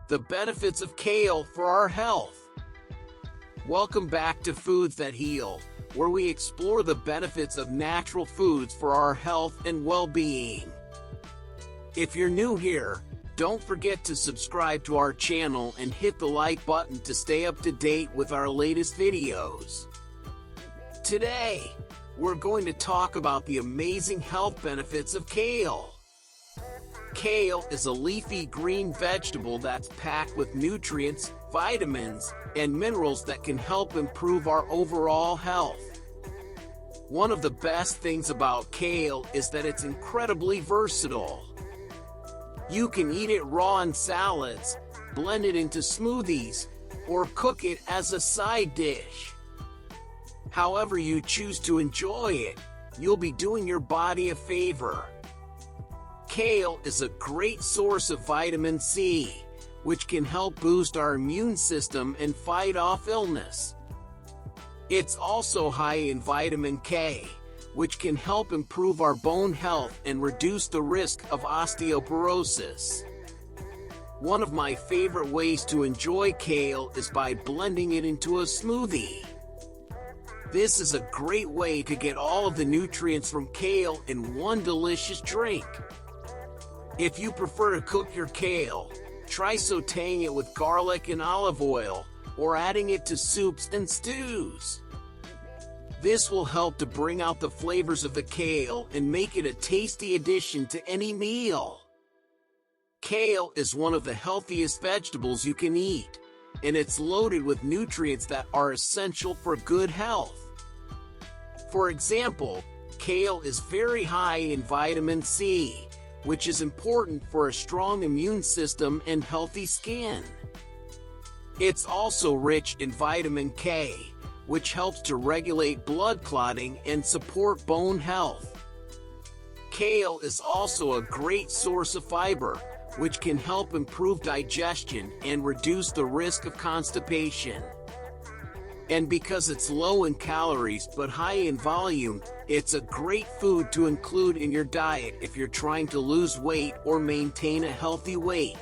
the benefits of kale for our health. Welcome back to Foods That Heal, where we explore the benefits of natural foods for our health and well-being. If you're new here, don't forget to subscribe to our channel and hit the like button to stay up to date with our latest videos. Today, we're going to talk about the amazing health benefits of kale. Kale is a leafy green vegetable that's packed with nutrients, vitamins, and minerals that can help improve our overall health. One of the best things about kale is that it's incredibly versatile. You can eat it raw in salads, blend it into smoothies, or cook it as a side dish. However you choose to enjoy it, you'll be doing your body a favor. Kale is a great source of vitamin C, which can help boost our immune system and fight off illness. It's also high in vitamin K, which can help improve our bone health and reduce the risk of osteoporosis. One of my favorite ways to enjoy kale is by blending it into a smoothie. This is a great way to get all of the nutrients from kale in one delicious drink. If you prefer to cook your kale, try sautéing it with garlic and olive oil, or adding it to soups and stews. This will help to bring out the flavors of the kale and make it a tasty addition to any meal. Kale is one of the healthiest vegetables you can eat, and it's loaded with nutrients that are essential for good health. For example, kale is very high in vitamin C, which is important for a strong immune system and healthy skin. It's also rich in vitamin K, which helps to regulate blood clotting and support bone health. Kale is also a great source of fiber, which can help improve digestion and reduce the risk of constipation. And because it's low in calories but high in volume, it's a great food to include in your diet if you're trying to lose weight or maintain a healthy weight.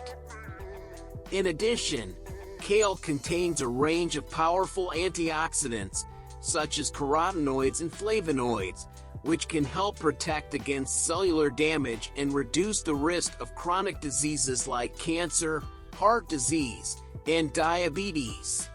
In addition, kale contains a range of powerful antioxidants, such as carotenoids and flavonoids, which can help protect against cellular damage and reduce the risk of chronic diseases like cancer, heart disease, and diabetes.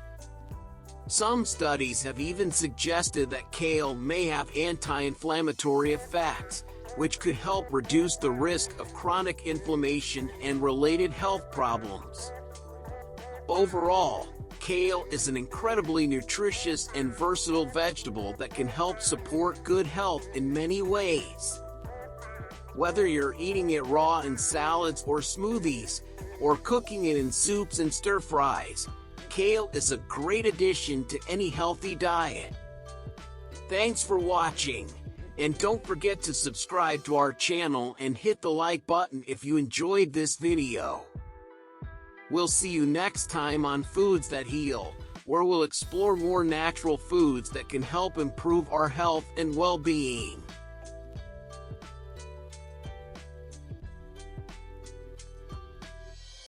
Some studies have even suggested that kale may have anti-inflammatory effects, which could help reduce the risk of chronic inflammation and related health problems. Overall, kale is an incredibly nutritious and versatile vegetable that can help support good health in many ways. Whether you're eating it raw in salads or smoothies, or cooking it in soups and stir-fries, kale is a great addition to any healthy diet. Thanks for watching, and don't forget to subscribe to our channel and hit the like button if you enjoyed this video. We'll see you next time on Foods That Heal, where we'll explore more natural foods that can help improve our health and well-being.